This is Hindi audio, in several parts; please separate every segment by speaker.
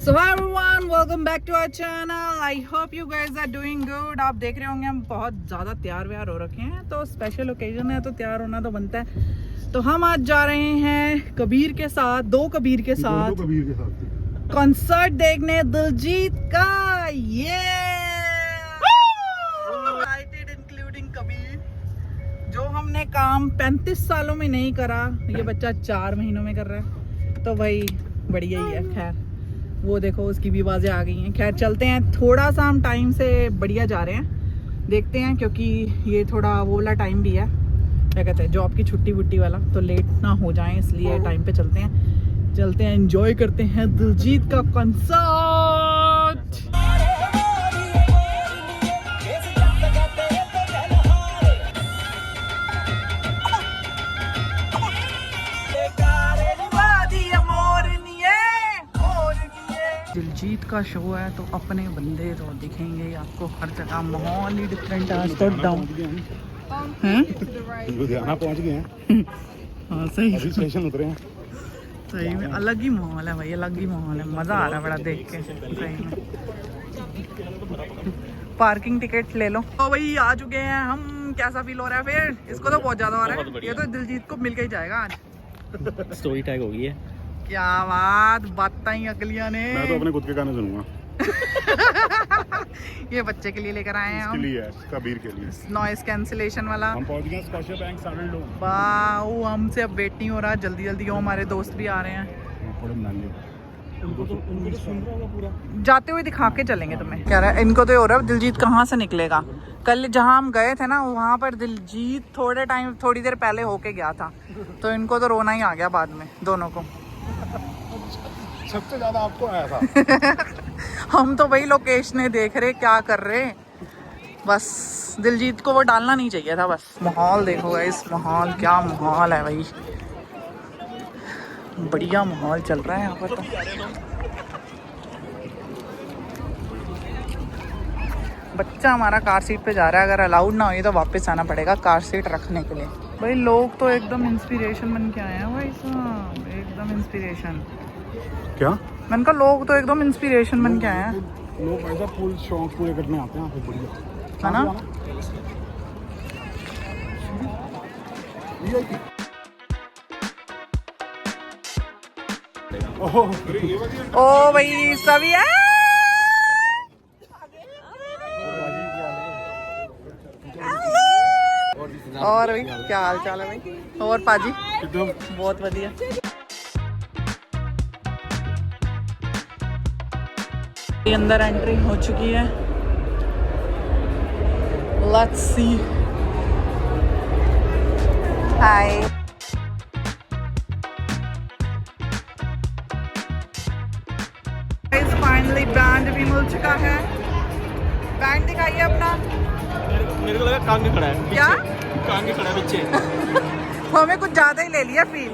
Speaker 1: So hi everyone, welcome back to our channel. I hope you guys are doing good. आप देख रहे होंगे हम बहुत ज़्यादा तैयार व्यार हो रखे हैं, तो स्पेशल ओकेजन है तो तैयार होना तो बनता है। तो हम आज जा रहे हैं कबीर के साथ, दो कबीर के साथ कॉन्सर्ट देखने दिलजीत का। ये इंक्लूडिंग कबीर, जो हमने काम 35 सालों में नहीं करा, ये बच्चा 4 महीनों में कर रहा है, तो भाई बढ़िया ही है। खैर वो देखो उसकी भी आवाज़ें आ गई हैं। खैर चलते हैं, थोड़ा सा हम टाइम से बढ़िया जा रहे हैं, देखते हैं, क्योंकि ये थोड़ा वो वाला टाइम भी है, क्या कहते हैं, जॉब की छुट्टी वुट्टी वाला, तो लेट ना हो जाए इसलिए टाइम पे चलते हैं, एंजॉय करते हैं दिलजीत का कंसर्ट। दिलजीत का शो है तो अपने बंदे तो दिखेंगे आपको हर जगह, माहौल ही डिफरेंट है। आज तो डाउन हैं,
Speaker 2: लुधियाना पहुंच गए हैं।
Speaker 1: हाँ सही,
Speaker 2: अभी स्टेशन उतरे हैं।
Speaker 1: सही में अलग ही माहौल है भाई, अलग ही माहौल है, मज़ा आ रहा है बड़ा देख के सही में। पार्किंग टिकट ले लो। तो भाई आ चुके हैं हम, कैसा फील हो रहा है फिर? इसको तो बहुत ज़्यादा हो रहा है, ये तो दिलजीत को मिल के ही जाएगा आज।
Speaker 3: स्टोरी टैग हो गई है।
Speaker 1: क्या बात ही अगलिया ने।
Speaker 2: मैं तो अपने खुद के गाने सुनूंगा।
Speaker 1: ये बच्चे के लिए लेकर आए हैं हम,
Speaker 2: इसके लिए है, कबीर के लिए।
Speaker 1: नॉइस कैंसिलेशन वाला।
Speaker 2: हम पहुंच गए स्कॉटिया बैंक सारण लोग।
Speaker 1: वाओ, हमसे अब वेट नहीं हो रहा, जल्दी जल्दी हो, हमारे दोस्त भी आ रहे हैं।
Speaker 3: उनको तो सुन रहा होगा पूरा।
Speaker 1: जाते हुए दिखा के चलेंगे तुम्हें। कह रहा है इनको तो ये हो रहा है दिलजीत कहाँ से निकलेगा। कल जहाँ हम गए थे ना, वहाँ पर दिलजीत थोड़ी देर पहले होके गया था, तो इनको तो रोना ही आ गया बाद में दोनों को।
Speaker 2: सबसे ज्यादा आपको आया था।
Speaker 1: हम तो भाई लोकेशनें देख रहे, क्या कर रहे, बस दिलजीत को वो डालना नहीं चाहिए था बस। माहौल देखो गाइस, माहौल क्या माहौल है भाई, बढ़िया माहौल चल रहा है यहाँ पर। तो बच्चा हमारा कार सीट पे जा रहा है, अगर अलाउड ना हो तो वापस आना पड़ेगा कार सीट रखने के लिए। भाई लोग तो एकदम इंस्पिरेशन बन के आए हैं भाई साहब, एकदम इंस्पिरेशन।
Speaker 2: क्या?
Speaker 1: मैंने कहा लोग तो एकदम इंस्पिरेशन बन के आए हैं।
Speaker 2: लोग ऐसा फुल शौक पूरे करने आते हैं, फिर बढ़िया
Speaker 1: है ना। ओ भाई सभी है। और भाई क्या हाल चाल है भाई? और पाजी बहुत बढ़िया। अंदर एंट्री हो चुकी है, let's see. Hi, finally band भी मिल चुका है। बैंड दिखाइए अपना।
Speaker 3: मेरे को लगा कांगे खड़ा है।
Speaker 1: क्या
Speaker 3: कांगे खड़ा है पीछे।
Speaker 1: हमें कुछ ज्यादा ही ले लिया फील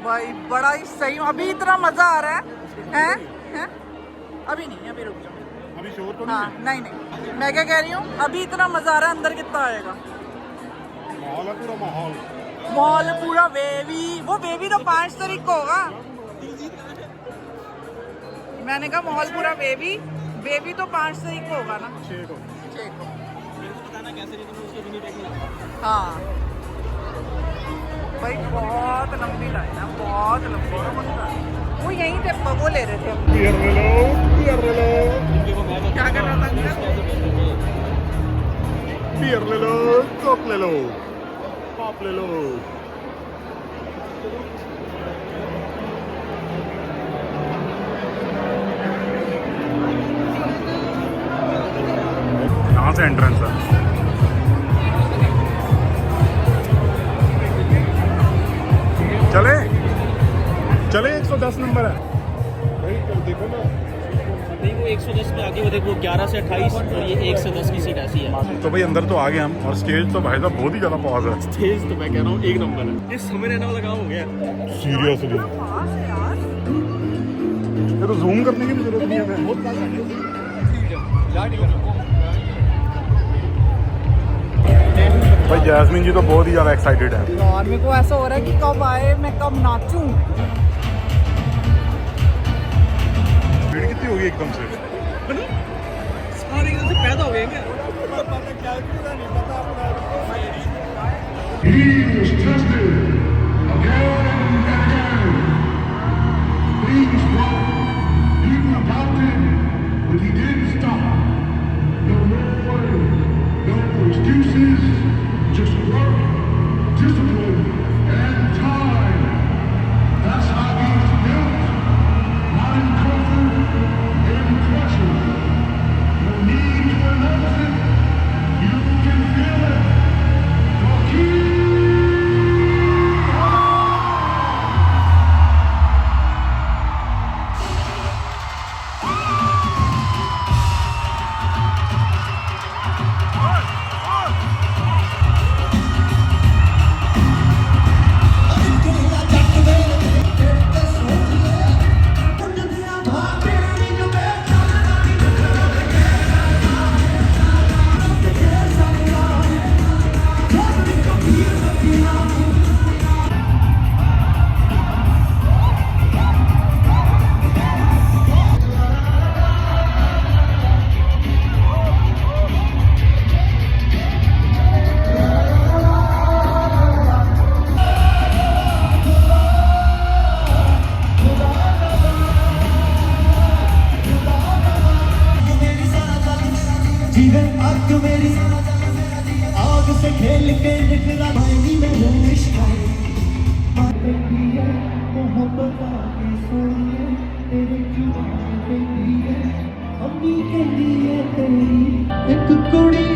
Speaker 1: भाई, बड़ा ही सही। अभी इतना मजा आ रहा है? अभी नहीं, अभी रुक जाओ,
Speaker 2: अभी शोर तो
Speaker 1: हाँ नहीं, मैं क्या कह रही हूँ, अभी इतना मजा आ रहा है, अंदर कितना आएगा।
Speaker 2: माहौल है पूरा,
Speaker 1: मॉल पूरा वेवी। वो वेवी तो 5 तारीख को होगा। मैंने कहा मॉल पूरा वेवी तो 5 तारीख को होगा ना।
Speaker 2: 6 को।
Speaker 1: हाँ भाई बहुत लंबी लाइन है, बहुत लंबी है। वो यहीं थे, वो ले रहे थे।
Speaker 2: बियर ले लो, बियर ले लो।
Speaker 1: क्या कर रहा था?
Speaker 2: बियर ले लो, कोक ले लो, पॉप ले लो। यहाँ से एंट्रेंस है। चले 110 नंबर है भाई, देखो ना।
Speaker 3: नहीं वो 110 पे आगे, वो देखो 11 से 28 और ये 1 से 10 की सीट ऐसी है।
Speaker 2: तो भाई अंदर तो आ गए हम, और स्टेज तो भाई साहब बहुत ही ज्यादा पॉज है।
Speaker 3: स्टेज तो मैं कह रहा हूँ 1 नंबर है। ये समय रहने वाला काम हो गया
Speaker 2: सीरियसली, ये तो जूम करने की भी जरूरत नहीं है। बहुत पास है। भाई जैस्मिन जी तो बहुत ही ज़्यादा एक्साइटेड है।
Speaker 1: यार मेरे को ऐसा हो रहा है कि कब आए, मैं कब नाचूं।
Speaker 2: भीड़ कितनी होगी एकदम से?
Speaker 3: सारे एकदम से पैदा हो गए क्या?
Speaker 4: He was tested again and again. Things were people doubted, but he didn't stop. No way, no excuses, just work, discipline, and time. That's how he's built. Not in comfort, in pressure. No need to announce it. You can feel it. Rocky!
Speaker 5: जीवन आग मेरी आग से खेल के निकला भाई में हूँ निष्ठाई मोहब्बत आगे सोनिए तेरे जुबान पे दिए अम्मी के लिए तेरी एक कुड़ी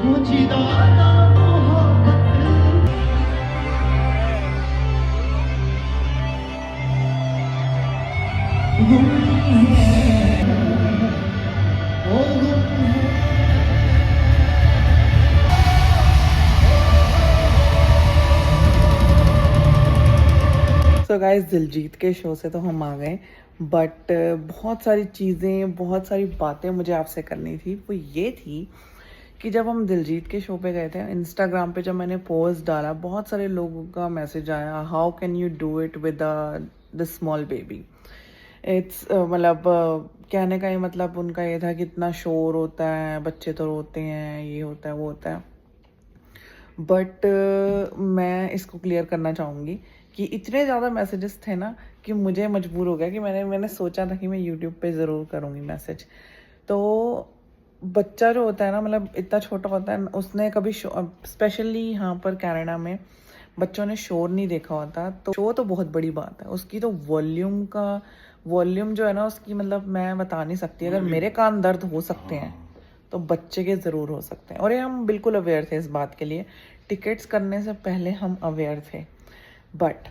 Speaker 5: मुझे दाना मोहब्बत
Speaker 1: सो गाइस, दिलजीत के शो से तो हम आ गए, बट बहुत सारी चीज़ें, बहुत सारी बातें मुझे आपसे करनी थी। वो ये थी कि जब हम दिलजीत के शो पे गए थे, इंस्टाग्राम पे जब मैंने पोस्ट डाला, बहुत सारे लोगों का मैसेज आया, how can you do it with the small baby. It's मतलब कहने का ही मतलब उनका ये था कि इतना शोर होता है, बच्चे तो रोते हैं, ये होता है, वो होता है। बट मैं इसको क्लियर करना चाहूँगी कि इतने ज़्यादा मैसेजेस थे ना कि मुझे मजबूर हो गया कि मैंने सोचा था कि मैं यूट्यूब पे ज़रूर करूँगी मैसेज। तो बच्चा जो होता है ना, मतलब इतना छोटा होता है, उसने कभी स्पेशली यहाँ पर कनाडा में बच्चों ने शोर नहीं देखा होता, तो शो तो बहुत बड़ी बात है। उसकी तो वॉल्यूम जो है ना उसकी, मतलब मैं बता नहीं सकती। अगर मेरे कान दर्द हो सकते हैं तो बच्चे के ज़रूर हो सकते हैं। और ये हम बिल्कुल अवेयर थे इस बात के लिए। टिकट्स करने से पहले हम अवेयर थे, बट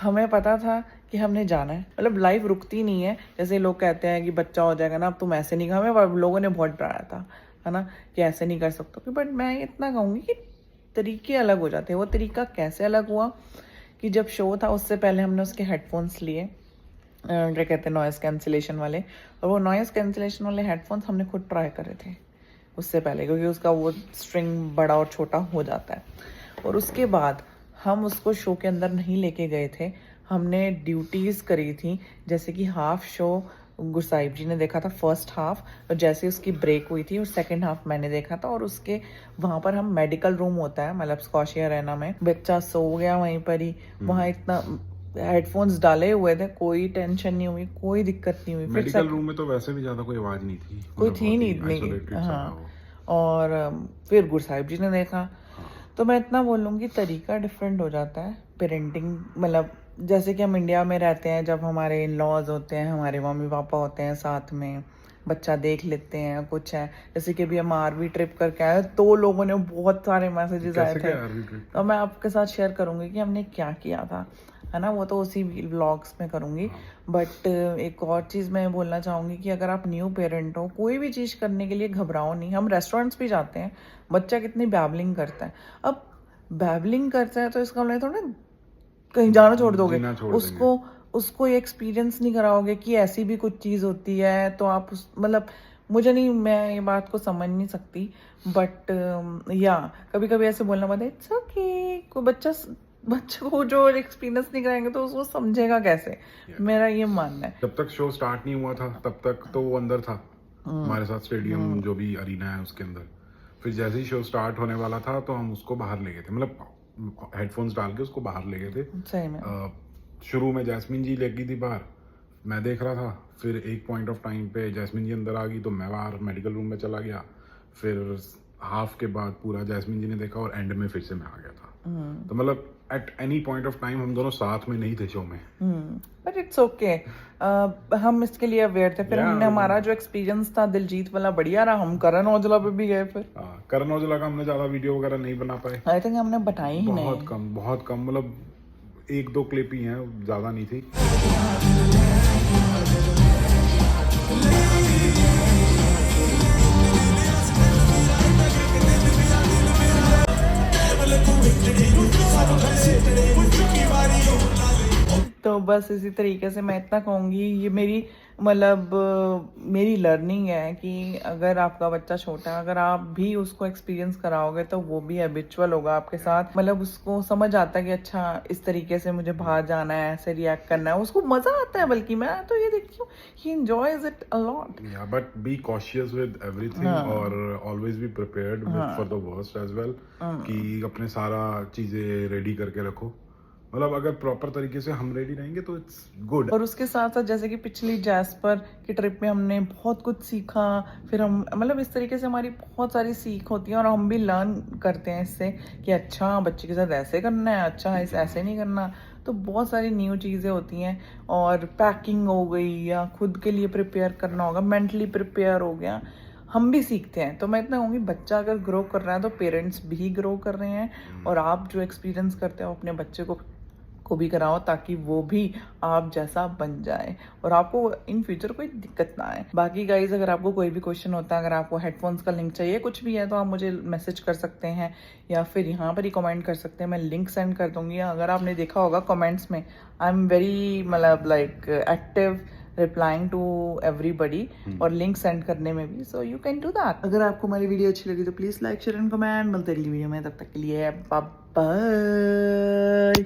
Speaker 1: हमें पता था कि हमने जाना है। मतलब लाइफ रुकती नहीं है, जैसे लोग कहते हैं कि बच्चा हो जाएगा ना अब तुम ऐसे नहीं, हमें लोगों ने बहुत डराया था, है ना, कि ऐसे नहीं कर सकते। बट मैं इतना कहूँगी कि तरीके अलग हो जाते हैं। वो तरीका कैसे अलग हुआ कि जब शो था उससे पहले हमने उसके हेडफोन्स लिए, क्या कहते हैं, नॉइज़ कैंसिलेशन वाले। और वो नॉइज़ कैंसिलेशन वाले हेडफोन्स हमने खुद ट्राई करे थे उससे पहले, क्योंकि उसका वो स्ट्रिंग बड़ा और छोटा हो जाता है। और उसके बाद हम उसको शो के अंदर नहीं लेके गए थे, हमने ड्यूटीज़ करी थी। जैसे कि हाफ शो गुरसाहिब जी ने देखा था, फर्स्ट हाफ, और जैसे उसकी ब्रेक हुई थी और सेकंड हाफ मैंने देखा था। और उसके वहाँ पर हम मेडिकल रूम होता है, मतलब स्कॉशिया अरेना में, बच्चा सो गया वहीं पर ही। वहाँ इतना हेडफोन्स डाले हुए थे, कोई टेंशन नहीं हुई, कोई दिक्कत नहीं हुई।
Speaker 2: मेडिकल रूम में तो वैसे भी ज्यादा कोई आवाज नहीं थी,
Speaker 1: कोई थी नहीं। हाँ, और फिर गुरसाहिब जी ने देखा। तो मैं इतना बोलूँगी तरीका डिफरेंट हो जाता है पेरेंटिंग। मतलब जैसे कि हम इंडिया में रहते हैं, जब हमारे इन लॉज होते हैं, हमारे मम्मी पापा होते हैं साथ में, बच्चा देख लेते हैं, कुछ है। जैसे कि अभी हम आरवी ट्रिप करके आए, तो लोगों ने बहुत सारे मैसेजेस आए थे, तो मैं आपके साथ शेयर करूँगी कि हमने क्या किया था, है ना। वो तो उसी व्लॉग्स में करूँगी। बट एक और चीज़ मैं बोलना चाहूँगी कि अगर आप न्यू पेरेंट हो, कोई भी चीज़ करने के लिए घबराओ नहीं। हम रेस्टोरेंट्स भी जाते हैं, बच्चा कितनी बैबलिंग करता है। अब बैबलिंग करता है तो इसका मतलब थोड़ा कहीं जाना छोड़ दोगे, उसको ये एक्सपीरियंस नहीं कराओगे कि ऐसी भी कुछ चीज़ होती है। तो आप मतलब मुझे नहीं, मैं ये बात को समझ नहीं सकती, बट या कभी कभी ऐसे बोलना पड़ता है इट्स ओके। कोई बच्चे को जो एक्सपीरियंस नहीं कराएंगे तो उसको समझेगा कैसे, मेरा ये मानना है।
Speaker 2: जब तक शो स्टार्ट नहीं हुआ था तब तक तो वो अंदर था हमारे साथ, स्टेडियम जो भी अरीना है उसके अंदर। फिर जैसे ही शो स्टार्ट होने वाला था तो हम उसको बाहर ले गए थे, मतलब हेडफोन्स डाल के उसको बाहर ले गए थे।
Speaker 1: सही में
Speaker 2: शुरू में जैस्मिन जी लगी थी बाहर, मैं देख रहा था। फिर एक पॉइंट ऑफ टाइम पे जैस्मिन जी अंदर आ गई तो मैं बाहर मेडिकल रूम में चला गया। फिर हाफ के बाद पूरा जैस्मिन जी ने देखा और एंड में फिर से मैं आ गया था। तो मतलब at any point of time हम दोनों साथ में नहीं थे शो में।
Speaker 1: बट इट्स ओके, हम इसके लिए अवेयर थे। फिर
Speaker 2: Yeah,
Speaker 1: हमने, हमारा जो एक्सपीरियंस था दिलजीत वाला बढ़िया रहा, हम करण औजला पे भी गए। फिर
Speaker 2: करण औजला का हमने ज्यादा वीडियो वगैरह नहीं बना पाए,
Speaker 1: आई थिंक हमने बताई ही नहीं।
Speaker 2: बहुत कम, मतलब 1-2 क्लिप ही हैं, ज्यादा नहीं थी।
Speaker 1: तो बस इसी तरीके से मैं इतना कहूँगी, ये मेरी मतलब मेरी लर्निंग है कि अगर आपका बच्चा छोटा है, अगर आप भी उसको एक्सपीरियंस कराओगे तो वो भी हैबिचुअल होगा आपके साथ। मतलब उसको समझ आता है कि अच्छा इस तरीके से मुझे बाहर जाना है, ऐसे रिएक्ट करना है, उसको मजा आता है। बल्कि मैं तो ये देखती हूँ he enjoys it a lot.
Speaker 2: या but be cautious with everything और always be prepared for the worst as well, कि अपने सारा चीजें रेडी करके रखो। मतलब अगर प्रॉपर तरीके से हम रेडी रहेंगे तो इट्स गुड।
Speaker 1: और उसके साथ साथ जैसे कि पिछली जैस्पर की ट्रिप में हमने बहुत कुछ सीखा। फिर हम मतलब इस तरीके से हमारी बहुत सारी सीख होती है और हम भी लर्न करते हैं इससे कि अच्छा बच्चे के साथ ऐसे करना है, अच्छा ऐसे नहीं करना। तो बहुत सारी न्यू चीज़ें होती हैं। और पैकिंग हो गई या खुद के लिए प्रिपेयर करना होगा, मेंटली प्रिपेयर हो गया, हम भी सीखते हैं। तो मैं इतना कहूँगी बच्चा अगर ग्रो कर रहा है तो पेरेंट्स भी ग्रो कर रहे हैं। और आप जो एक्सपीरियंस करते हो अपने बच्चे को भी कराओ ताकि वो भी आप जैसा बन जाए और आपको इन फ्यूचर कोई दिक्कत ना आए। बाकी गाइज अगर आपको कोई भी क्वेश्चन होता है, अगर आपको हेडफोन्स का लिंक चाहिए, कुछ भी है, तो आप मुझे मैसेज कर सकते हैं या फिर यहाँ पर ही कमेंट कर सकते हैं, मैं लिंक सेंड कर दूंगी। अगर आपने देखा होगा कमेंट्स में, आई एम वेरी मतलब like active replying to everybody और लिंक सेंड करने में भी, so you can do that. अगर आपको हमारी वीडियो अच्छी लगी तो please like share and comment. मिलते अगली वीडियो में, तब तक के लिए बाय बाय।